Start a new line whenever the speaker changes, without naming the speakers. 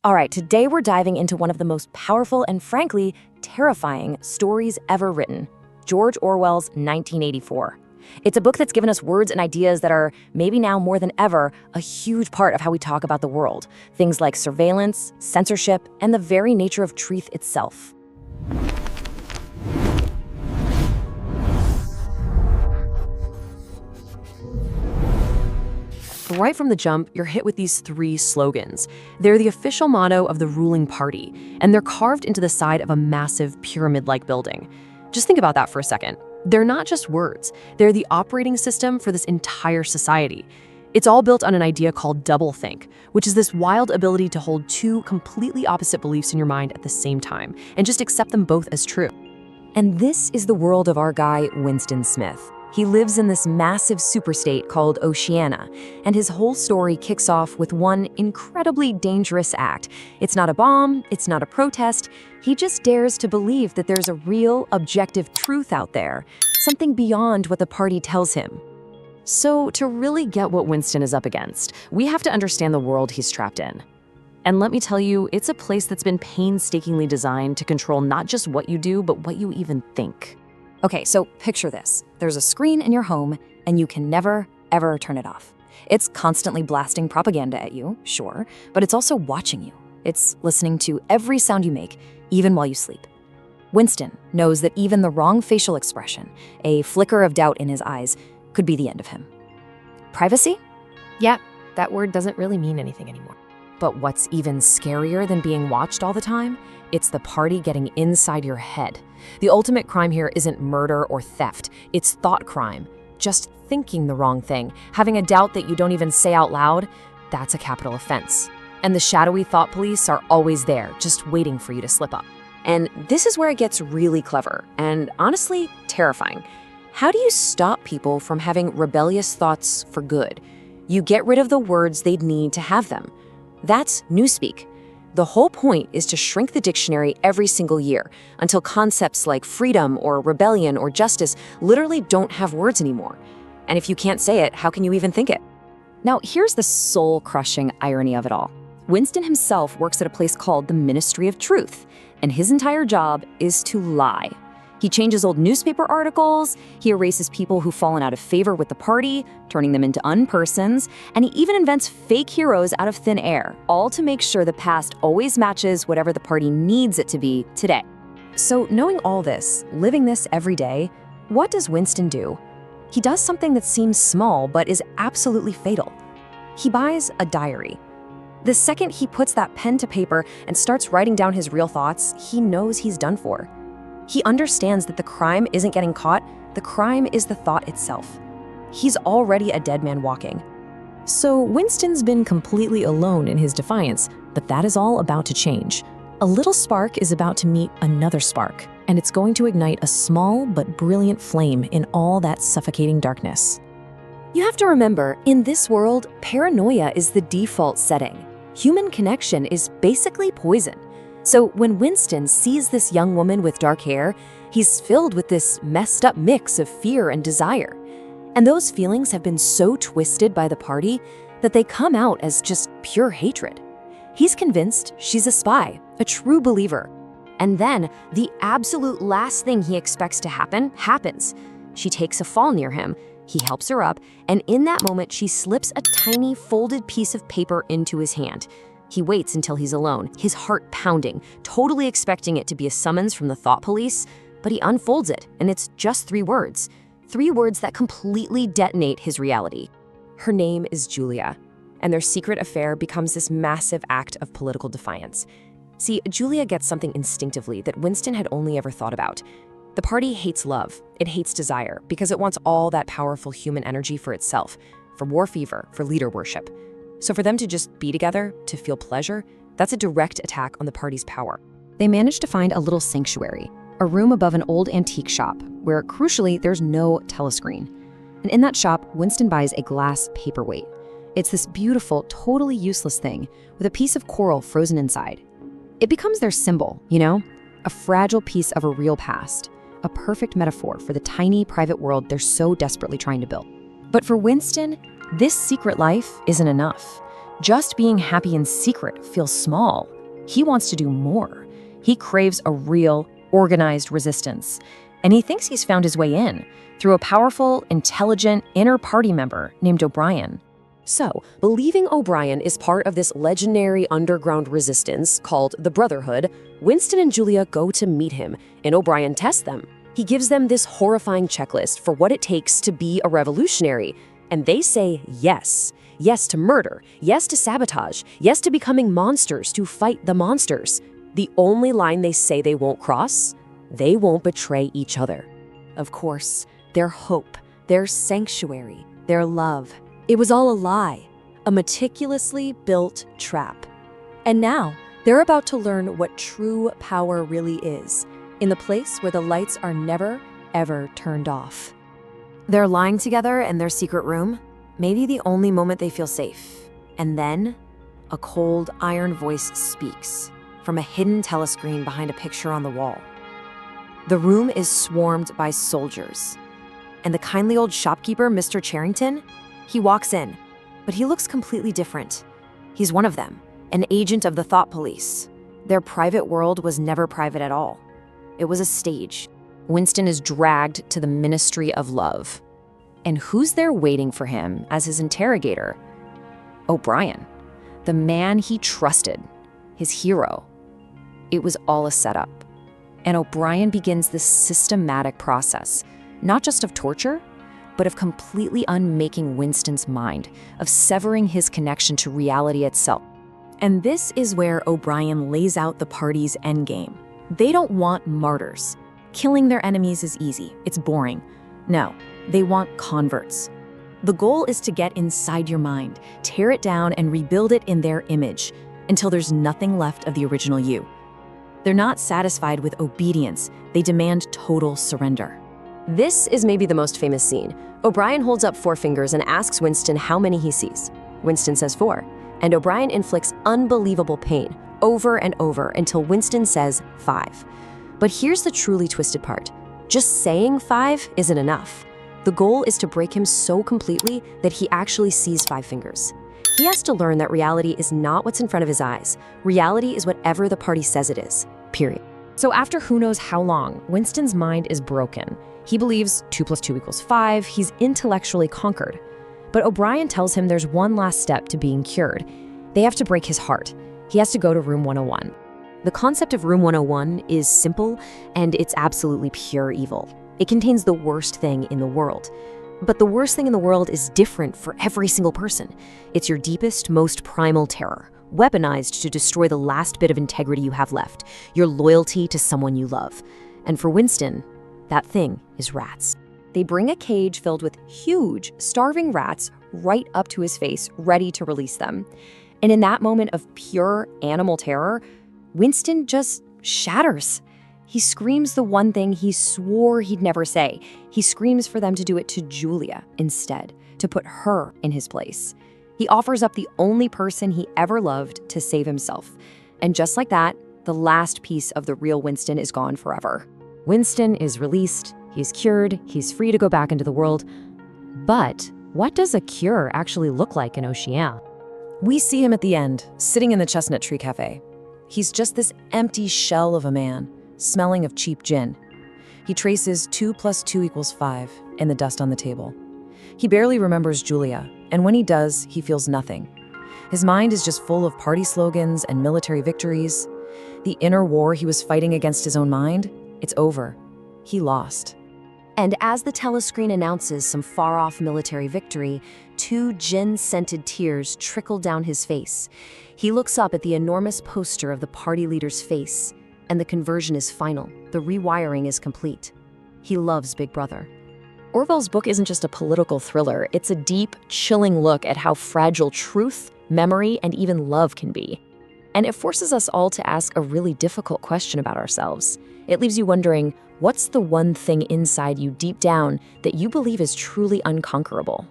All right, today we're diving into one of the most powerful and frankly, terrifying stories ever written, George Orwell's 1984. It's a book that's given us words and ideas that are, maybe now more than ever, a huge part of how we talk about the world. Things like surveillance, censorship, and the very nature of truth itself. Right from the jump, you're hit with these three slogans. They're the official motto of the ruling party, and they're carved into the side of a massive pyramid-like building. Just think about that for a second. They're not just words, they're the operating system for this entire society. It's all built on an idea called doublethink, which is this wild ability to hold two completely opposite beliefs in your mind at the same time, and just accept them both as true. And this is the world of our guy, Winston Smith. He lives in this massive superstate called Oceania, and his whole story kicks off with one incredibly dangerous act. It's not a bomb, it's not a protest. He just dares to believe that there's a real, objective truth out there, something beyond what the party tells him. So, to really get what Winston is up against, we have to understand the world he's trapped in. And let me tell you, it's a place that's been painstakingly designed to control not just what you do, but what you even think. Okay, so picture this. There's a screen in your home, and you can never, ever turn it off. It's constantly blasting propaganda at you, sure, but it's also watching you. It's listening to every sound you make, even while you sleep. Winston knows that even the wrong facial expression, a flicker of doubt in his eyes, could be the end of him. Privacy? Yeah, that word doesn't really mean anything anymore. But what's even scarier than being watched all the time? It's the party getting inside your head. The ultimate crime here isn't murder or theft, it's thought crime. Just thinking the wrong thing, having a doubt that you don't even say out loud, that's a capital offense. And the shadowy thought police are always there, just waiting for you to slip up. And this is where it gets really clever, and honestly, terrifying. How do you stop people from having rebellious thoughts for good? You get rid of the words they'd need to have them. That's newspeak. The whole point is to shrink the dictionary every single year until concepts like freedom or rebellion or justice literally don't have words anymore. And if you can't say it, how can you even think it? Now, here's the soul-crushing irony of it all. Winston himself works at a place called the Ministry of Truth, and his entire job is to lie. He changes old newspaper articles, he erases people who've fallen out of favor with the party, turning them into unpersons, and he even invents fake heroes out of thin air, all to make sure the past always matches whatever the party needs it to be today. So knowing all this, living this every day, what does Winston do? He does something that seems small but is absolutely fatal. He buys a diary. The second he puts that pen to paper and starts writing down his real thoughts, he knows he's done for. He understands that the crime isn't getting caught, the crime is the thought itself. He's already a dead man walking. So Winston's been completely alone in his defiance, but that is all about to change. A little spark is about to meet another spark, and it's going to ignite a small but brilliant flame in all that suffocating darkness. You have to remember, in this world, paranoia is the default setting. Human connection is basically poison. So when Winston sees this young woman with dark hair, he's filled with this messed up mix of fear and desire. And those feelings have been so twisted by the party that they come out as just pure hatred. He's convinced she's a spy, a true believer. And then the absolute last thing he expects to happen happens. She takes a fall near him, he helps her up, and in that moment she slips a tiny folded piece of paper into his hand. He waits until he's alone, his heart pounding, totally expecting it to be a summons from the thought police, but he unfolds it, and it's just 3 words. 3 words that completely detonate his reality. Her name is Julia, and their secret affair becomes this massive act of political defiance. See, Julia gets something instinctively that Winston had only ever thought about. The party hates love, it hates desire, because it wants all that powerful human energy for itself, for war fever, for leader worship. So for them to just be together, to feel pleasure, that's a direct attack on the party's power. They manage to find a little sanctuary, a room above an old antique shop, where crucially, there's no telescreen. And in that shop, Winston buys a glass paperweight. It's this beautiful, totally useless thing with a piece of coral frozen inside. It becomes their symbol, you know? A fragile piece of a real past, a perfect metaphor for the tiny private world they're so desperately trying to build. But for Winston, this secret life isn't enough. Just being happy in secret feels small. He wants to do more. He craves a real, organized resistance. And he thinks he's found his way in through a powerful, intelligent inner party member named O'Brien. So, believing O'Brien is part of this legendary underground resistance called the Brotherhood, Winston and Julia go to meet him, and O'Brien tests them. He gives them this horrifying checklist for what it takes to be a revolutionary, and they say yes. Yes to murder, yes to sabotage, yes to becoming monsters to fight the monsters. The only line they say they won't cross, they won't betray each other. Of course, their hope, their sanctuary, their love. It was all a lie, a meticulously built trap. And now, they're about to learn what true power really is, in the place where the lights are never, ever turned off. They're lying together in their secret room, maybe the only moment they feel safe. And then, a cold, iron voice speaks from a hidden telescreen behind a picture on the wall. The room is swarmed by soldiers. And the kindly old shopkeeper, Mr. Charrington, he walks in, but he looks completely different. He's one of them, an agent of the thought police. Their private world was never private at all. It was a stage. Winston is dragged to the Ministry of Love. And who's there waiting for him as his interrogator? O'Brien, the man he trusted, his hero. It was all a setup. And O'Brien begins this systematic process, not just of torture, but of completely unmaking Winston's mind, of severing his connection to reality itself. And this is where O'Brien lays out the party's endgame. They don't want martyrs. Killing their enemies is easy. It's boring. No, they want converts. The goal is to get inside your mind, tear it down, and rebuild it in their image until there's nothing left of the original you. They're not satisfied with obedience. They demand total surrender. This is maybe the most famous scene. O'Brien holds up 4 fingers and asks Winston how many he sees. Winston says 4, and O'Brien inflicts unbelievable pain over and over until Winston says 5. But here's the truly twisted part. Just saying 5 isn't enough. The goal is to break him so completely that he actually sees 5 fingers. He has to learn that reality is not what's in front of his eyes. Reality is whatever the party says it is, period. So after who knows how long, Winston's mind is broken. He believes 2 + 2 = 5. He's intellectually conquered. But O'Brien tells him there's one last step to being cured. They have to break his heart. He has to go to room 101. The concept of room 101 is simple, and it's absolutely pure evil. It contains the worst thing in the world. But the worst thing in the world is different for every single person. It's your deepest, most primal terror, weaponized to destroy the last bit of integrity you have left, your loyalty to someone you love. And for Winston, that thing is rats. They bring a cage filled with huge, starving rats right up to his face, ready to release them. And in that moment of pure animal terror, Winston just shatters. He screams the one thing he swore he'd never say. He screams for them to do it to Julia instead, to put her in his place. He offers up the only person he ever loved to save himself. And just like that, the last piece of the real Winston is gone forever. Winston is released, he's cured, he's free to go back into the world. But what does a cure actually look like in Oceania? We see him at the end, sitting in the Chestnut Tree Cafe. He's just this empty shell of a man, smelling of cheap gin. He traces 2 + 2 = 5 in the dust on the table. He barely remembers Julia, and when he does, he feels nothing. His mind is just full of party slogans and military victories. The inner war he was fighting against his own mind, it's over. He lost. And as the telescreen announces some far-off military victory, 2 gin-scented tears trickle down his face. He looks up at the enormous poster of the party leader's face, and the conversion is final. The rewiring is complete. He loves Big Brother. Orwell's book isn't just a political thriller. It's a deep, chilling look at how fragile truth, memory, and even love can be. And it forces us all to ask a really difficult question about ourselves. It leaves you wondering, what's the one thing inside you deep down that you believe is truly unconquerable?